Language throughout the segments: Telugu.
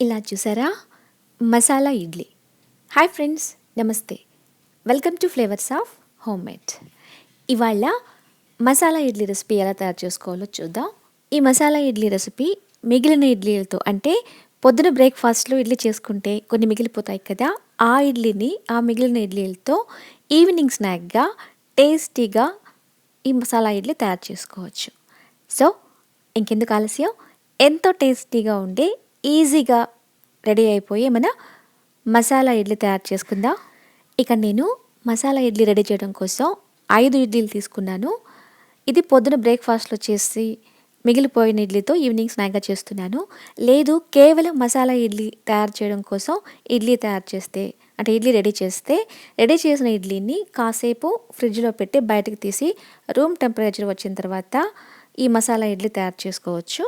ఇలా చూసారా? మసాలా ఇడ్లీ. హాయ్ ఫ్రెండ్స్, నమస్తే. Welcome to flavours of home made. ఇవాళ మసాలా ఇడ్లీ రెసిపీ ఎలా తయారు చేసుకోవాలో చూద్దాం. ఈ మసాలా ఇడ్లీ రెసిపీ మిగిలిన ఇడ్లీలతో, అంటే పొద్దున బ్రేక్ఫాస్ట్లో ఇడ్లీ చేసుకుంటే కొన్ని మిగిలిపోతాయి కదా, ఆ మిగిలిన ఇడ్లీలతో ఈవినింగ్ స్నాక్గా టేస్టీగా ఈ మసాలా ఇడ్లీ తయారు చేసుకోవచ్చు. సో ఇంకెందుకు ఆలస్యం, ఎంతో టేస్టీగా ఉండే ఈజీగా రెడీ అయిపోయి మన మసాలా ఇడ్లీ తయారు చేసుకుందాం. ఇక నేను మసాలా ఇడ్లీ రెడీ చేయడం కోసం 5 ఇడ్లీలు తీసుకున్నాను. ఇది పొద్దున బ్రేక్ఫాస్ట్లో చేసి మిగిలిపోయిన ఇడ్లీతో ఈవినింగ్ స్నాక్గా చేస్తున్నాను. లేదు, కేవలం మసాలా ఇడ్లీ తయారు చేయడం కోసం ఇడ్లీ తయారు చేస్తే, అంటే ఇడ్లీ రెడీ చేసిన ఇడ్లీని కాసేపు ఫ్రిడ్జ్లో పెట్టి బయటకు తీసి రూమ్ టెంపరేచర్ వచ్చిన తర్వాత ఈ మసాలా ఇడ్లీ తయారు చేసుకోవచ్చు.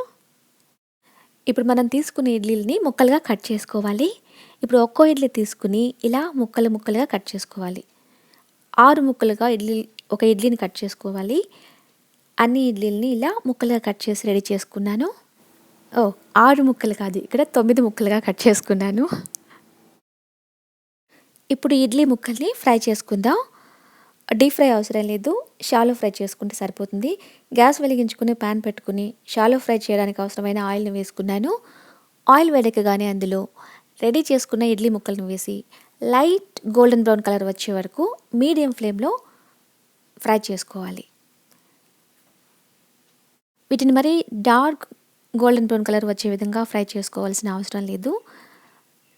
ఇప్పుడు మనం తీసుకునే ఇడ్లీని ముక్కలుగా కట్ చేసుకోవాలి. ఇప్పుడు ఒక్కో ఇడ్లీ తీసుకుని ఇలా ముక్కలుగా కట్ చేసుకోవాలి. 6 ముక్కలుగా ఒక ఇడ్లీని కట్ చేసుకోవాలి. అన్ని ఇడ్లీలని ఇలా ముక్కలుగా కట్ చేసి రెడీ చేసుకున్నాను. 6 ముక్కలు కాదు, ఇక్కడ 9 ముక్కలుగా కట్ చేసుకున్నాను. ఇప్పుడు ఇడ్లీ ముక్కల్ని ఫ్రై చేసుకుందాం. డీప్ ఫ్రై అవసరం లేదు, షాలో ఫ్రై చేసుకుంటే సరిపోతుంది. గ్యాస్ వెలిగించుకుని ప్యాన్ పెట్టుకుని షాలో ఫ్రై చేయడానికి అవసరమైన ఆయిల్ని వేసుకున్నాను. ఆయిల్ వేడెక్కగానే అందులో రెడీ చేసుకున్న ఇడ్లీ ముక్కలను వేసి లైట్ గోల్డెన్ బ్రౌన్ కలర్ వచ్చే వరకు మీడియం ఫ్లేమ్లో ఫ్రై చేసుకోవాలి. వీటిని మరి డార్క్ గోల్డెన్ బ్రౌన్ కలర్ వచ్చే విధంగా ఫ్రై చేసుకోవాల్సిన అవసరం లేదు.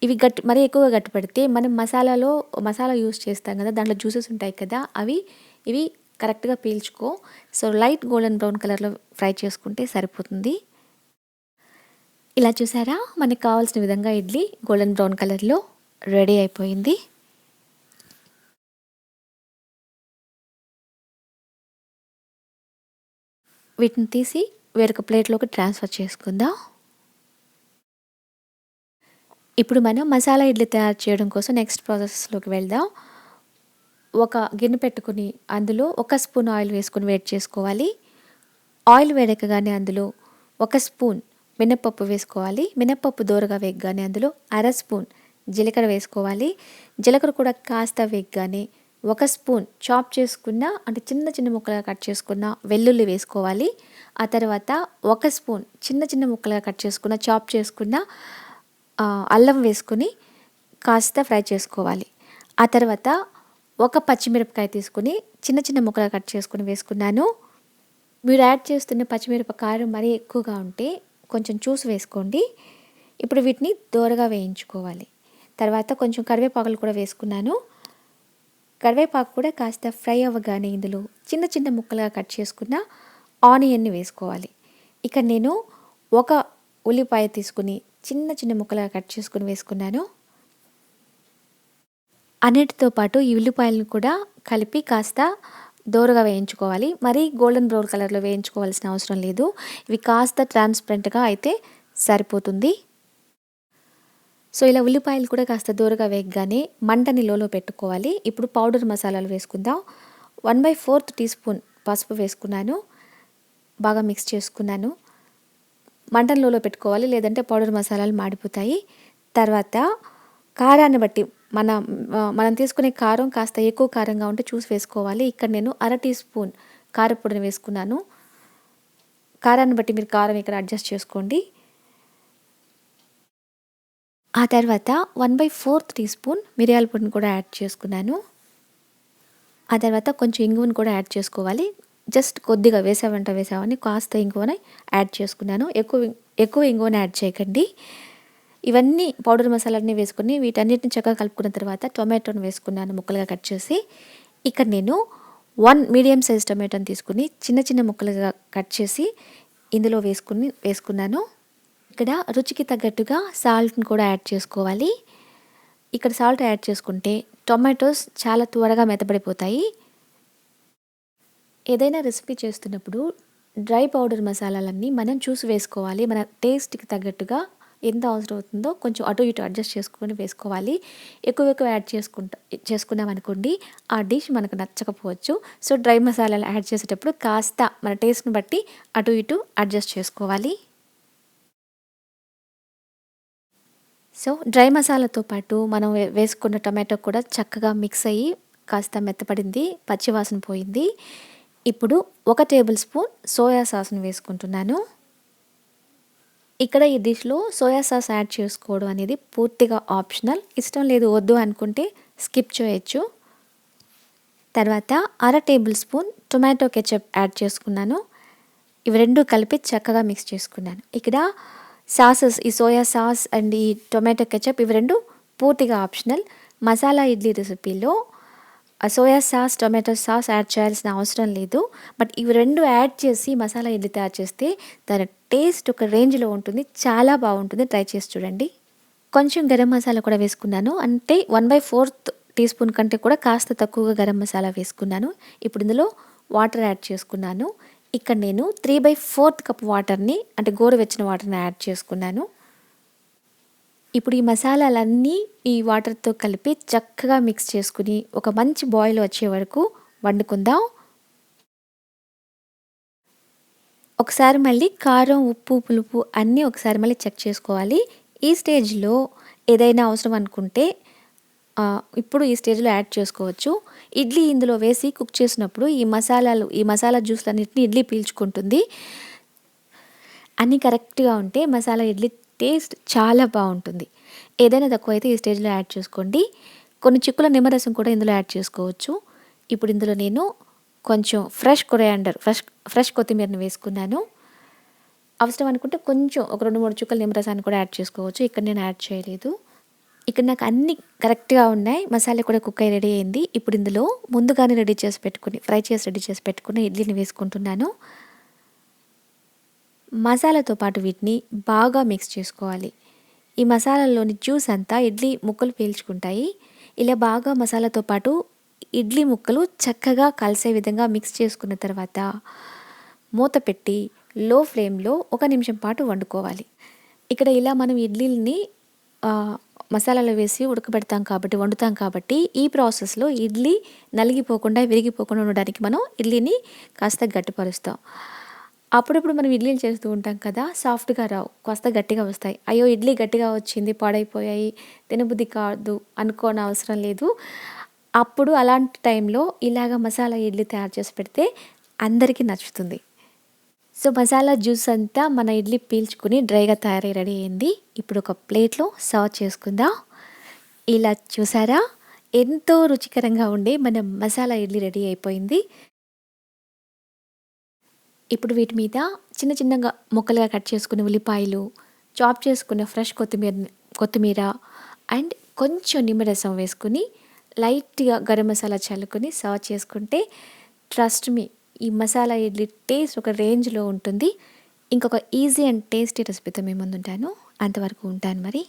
ఇవి మరీ ఎక్కువగా గట్టి పెడితే మనం మసాలా యూస్ చేస్తాం కదా, దాంట్లో జ్యూసెస్ ఉంటాయి కదా, ఇవి కరెక్ట్గా పీల్చుకో. సో లైట్ గోల్డెన్ బ్రౌన్ కలర్లో ఫ్రై చేసుకుంటే సరిపోతుంది. ఇలా చూసారా, మనకు కావాల్సిన విధంగా ఇడ్లీ గోల్డెన్ బ్రౌన్ కలర్లో రెడీ అయిపోయింది. వీటిని తీసి వేరొక ప్లేట్లోకి ట్రాన్స్ఫర్ చేసుకుందాం. ఇప్పుడు మనం మసాలా ఇడ్లీ తయారు చేయడం కోసం నెక్స్ట్ ప్రాసెస్లోకి వెళ్దాం. ఒక గిన్నె పెట్టుకుని అందులో 1 స్పూన్ ఆయిల్ వేసుకుని వేడి చేసుకోవాలి. ఆయిల్ వేడెక్కగానే అందులో 1 స్పూన్ మినప్పప్పు వేసుకోవాలి. మినప్పప్పు దోరగా వేగగానే అందులో 1/2 స్పూన్ జీలకర్ర వేసుకోవాలి. జీలకర్ర కూడా కాస్త వేగగానే 1 స్పూన్ చాప్ చేసుకున్న, అంటే చిన్న ముక్కలుగా కట్ చేసుకున్న వెల్లుల్లి వేసుకోవాలి. ఆ తర్వాత 1 స్పూన్ చిన్న ముక్కలుగా కట్ చేసుకున్న చాప్ చేసుకున్న అల్లం వేసుకుని కాస్త ఫ్రై చేసుకోవాలి. ఆ తర్వాత 1 పచ్చిమిరపకాయ తీసుకుని చిన్న ముక్కలుగా కట్ చేసుకుని వేసుకున్నాను. మీరు యాడ్ చేస్తున్న పచ్చిమిరపకాయ మరీ ఎక్కువగా ఉంటే కొంచెం చూసి వేసుకోండి. ఇప్పుడు వీటిని దోరగా వేయించుకోవాలి. తర్వాత కొంచెం కరివేపాకులు కూడా వేసుకున్నాను. కరివేపాకు కూడా కాస్త ఫ్రై అవ్వగానే ఇందులో చిన్న ముక్కలుగా కట్ చేసుకున్న ఆనియన్ని వేసుకోవాలి. ఇక్కడ నేను 1 ఉల్లిపాయ తీసుకుని చిన్న ముక్కలుగా కట్ చేసుకుని వేసుకున్నాను. అన్నిటితో పాటు ఈ ఉల్లిపాయలను కూడా కలిపి కాస్త దోరగా వేయించుకోవాలి. మరీ గోల్డెన్ బ్రౌన్ కలర్లో వేయించుకోవాల్సిన అవసరం లేదు. ఇవి కాస్త ట్రాన్స్పరెంట్గా అయితే సరిపోతుంది. సో ఇలా ఉల్లిపాయలు కూడా కాస్త దోరగా వేగగానే మంటని లోలో పెట్టుకోవాలి. ఇప్పుడు పౌడర్ మసాలాలు వేసుకుందాం. 1/4 టీ స్పూన్ పసుపు వేసుకున్నాను. బాగా మిక్స్ చేసుకున్నాను. మంటను లోలో పెట్టుకోవాలి, లేదంటే పౌడర్ మసాలాలు మాడిపోతాయి. తర్వాత కారాన్ని బట్టి మనం తీసుకునే కారం కాస్త ఎక్కువ కారంగా ఉంటే చూసి వేసుకోవాలి. ఇక్కడ నేను 1/2 టీ స్పూన్ కారపొడిని వేసుకున్నాను. కారాన్ని బట్టి మీరు కారం ఇక్కడ అడ్జస్ట్ చేసుకోండి. ఆ తర్వాత 1/4 టీ స్పూన్ మిరియాల పొడిని కూడా యాడ్ చేసుకున్నాను. ఆ తర్వాత కొంచెం ఇంగువను కూడా యాడ్ చేసుకోవాలి. జస్ట్ కొద్దిగా వేసామని కాస్త ఇంగువని యాడ్ చేసుకున్నాను. ఎక్కువ ఇంగువని యాడ్ చేయకండి. ఇవన్నీ పౌడర్ మసాలాన్ని వేసుకుని వీటన్నిటిని చక్కగా కలుపుకున్న తర్వాత టొమాటోని వేసుకున్నాను ముక్కలుగా కట్ చేసి. ఇక్కడ నేను 1 మీడియం సైజ్ టొమాటోని తీసుకుని చిన్న ముక్కలుగా కట్ చేసి ఇందులో వేసుకున్నాను. ఇక్కడ రుచికి తగ్గట్టుగా సాల్ట్ని కూడా యాడ్ చేసుకోవాలి. ఇక్కడ సాల్ట్ యాడ్ చేసుకుంటే టొమాటోస్ చాలా త్వరగా మెత్తబడిపోతాయి. ఏదైనా రెసిపీ చేస్తున్నప్పుడు డ్రై పౌడర్ మసాలాలన్నీ మనం చూసి వేసుకోవాలి. మన టేస్ట్కి తగ్గట్టుగా ఎంత అవసరం అవుతుందో కొంచెం అటు ఇటు అడ్జస్ట్ చేసుకొని వేసుకోవాలి. ఎక్కువ యాడ్ చేసుకున్నాం అనుకోండి, ఆ డిష్ మనకు నచ్చకపోవచ్చు. సో డ్రై మసాలాలు యాడ్ చేసేటప్పుడు కాస్త మన టేస్ట్ని బట్టి అటు ఇటు అడ్జస్ట్ చేసుకోవాలి. సో డ్రై మసాలాతో పాటు మనం వేసుకున్న టొమాటో కూడా చక్కగా మిక్స్ అయ్యి కాస్త మెత్తపడింది, పచ్చివాసన పోయింది. ఇప్పుడు 1 టేబుల్ స్పూన్ సోయా సాస్‌ని వేసుకుంటున్నాను. ఇక్కడ ఈ డిష్‌లో సోయా సాస్ యాడ్ చేసుకోవడం అనేది పూర్తిగా ఆప్షనల్. ఇష్టం లేదు, వద్దు అనుకుంటే స్కిప్ చేయొచ్చు. తర్వాత 1/2 table spoon tomato ketchup add చేసుకున్నాను. ఇవి 2 కలిపి చక్కగా మిక్స్ చేసుకున్నాను. ఇక్కడ సాసెస్, ఈ సోయా సాస్ అండ్ ఈ టొమాటో కెచప్ ఇవి 2 పూర్తిగా ఆప్షనల్. మసాలా ఇడ్లీ రెసిపీలో soya sauce, tomato sauce add చేయాల్సిన అవసరం లేదు. బట్ ఇవి 2 యాడ్ చేసి మసాలా ఇడ్లీ తయారు చేస్తే దాని టేస్ట్ ఒక రేంజ్‌లో ఉంటుంది. చాలా బాగుంటుంది. ట్రై చేసి చూడండి. కొంచెం గరం మసాలా కూడా వేసుకున్నాను. అంటే 1/4 టీ స్పూన్ కంటే కూడా కాస్త తక్కువగా గరం మసాలా వేసుకున్నాను. ఇప్పుడు ఇందులో వాటర్ యాడ్ చేసుకున్నాను. ఇక్కడ నేను 3/4 కప్ వాటర్‌ని, అంటే గోరువెచ్చని వాటర్‌ని యాడ్ చేసుకున్నాను. ఇప్పుడు ఈ మసాలాలన్నీ ఈ వాటర్‌తో కలిపి చక్కగా మిక్స్ చేసుకుని ఒక మంచి బాయిల్ వచ్చే వరకు వండుకుందాం. ఒకసారి మళ్ళీ కారం, ఉప్పు, పులుపు అన్నీ ఒకసారి మళ్ళీ చెక్ చేసుకోవాలి. ఈ స్టేజ్‌లో ఏదైనా అవసరం అనుకుంటే ఇప్పుడు ఈ స్టేజ్‌లో యాడ్ చేసుకోవచ్చు. ఇడ్లీ ఇందులో వేసి కుక్ చేసినప్పుడు ఈ మసాలా జ్యూస్‌లన్నిటిని ఇడ్లీ పీల్చుకుంటుంది. అన్నీ కరెక్ట్‌గా ఉంటే మసాలా ఇడ్లీ టేస్ట్ చాలా బాగుంటుంది. ఏదైనా తక్కువైతే ఈ స్టేజ్‌లో యాడ్ చేసుకోండి. కొన్ని చిక్కుల నిమ్మరసం కూడా ఇందులో యాడ్ చేసుకోవచ్చు. ఇప్పుడు ఇందులో నేను కొంచెం ఫ్రెష్ కొత్తిమీరని వేసుకున్నాను. అవసరం అనుకుంటే కొంచెం ఒక 2, 3 చుక్కల నిమ్మరసాన్ని కూడా యాడ్ చేసుకోవచ్చు. ఇక్కడ నేను యాడ్ చేయలేదు. ఇక్కడ నాకు అన్నీ కరెక్ట్‌గా ఉన్నాయి. మసాలా కూడా కుక్ అయ్యి రెడీ అయింది. ఇప్పుడు ఇందులో ముందుగానే ఫ్రై చేసి రెడీ చేసి పెట్టుకున్న ఇడ్లీని వేసుకుంటున్నాను. మసాలాతో పాటు వీటిని బాగా మిక్స్ చేసుకోవాలి. ఈ మసాలాలోని జ్యూస్ అంతా ఇడ్లీ ముక్కలు పీల్చుకుంటాయి. ఇలా బాగా మసాలాతో పాటు ఇడ్లీ ముక్కలు చక్కగా కలిసే విధంగా మిక్స్ చేసుకున్న తర్వాత మూత పెట్టి లో ఫ్లేమ్‌లో 1 నిమిషం పాటు వండుకోవాలి. ఇక్కడ ఇలా మనం ఇడ్లీలని మసాలాలో వేసి వండుతాం కాబట్టి ఈ ప్రాసెస్‌లో ఇడ్లీ నలిగిపోకుండా, విరిగిపోకుండా ఉండడానికి మనం ఇడ్లీని కాస్త గట్టిపరుస్తాం. అప్పుడప్పుడు మనం ఇడ్లీలు చేస్తూ ఉంటాం కదా, సాఫ్ట్‌గా రావు, కాస్త గట్టిగా వస్తాయి. అయ్యో, ఇడ్లీ గట్టిగా వచ్చింది, పాడైపోయాయి, తినబుద్ధి కాదు అనుకోనవసరం లేదు. అప్పుడు అలాంటి టైంలో ఇలాగ మసాలా ఇడ్లీ తయారు చేసి పెడితే అందరికీ నచ్చుతుంది. సో మసాలా జ్యూస్ అంతా మన ఇడ్లీ పీల్చుకుని డ్రైగా తయారై రెడీ అయింది. ఇప్పుడు ఒక ప్లేట్‌లో సర్వ్ చేసుకుందాం. ఇలా చూసారా, ఎంతో రుచికరంగా ఉండే మన మసాలా ఇడ్లీ రెడీ అయిపోయింది. ఇప్పుడు వీటి మీద చిన్న చిన్నగా ముక్కలుగా కట్ చేసుకున్న ఉల్లిపాయలు, చాప్ చేసుకున్న ఫ్రెష్ కొత్తిమీర అండ్ కొంచెం నిమ్మరసం వేసుకుని లైట్‌గా గరం మసాలా చల్లుకొని సర్వ్ చేసుకుంటే ట్రస్ట్ మీ, ఈ మసాలా ఇడ్లీ టేస్ట్ ఒక రేంజ్‌లో ఉంటుంది. ఇంకొక ఈజీ అండ్ టేస్టీ రెసిపీతో మీ ముందుంటాను. అంతవరకు ఉంటాను మరి.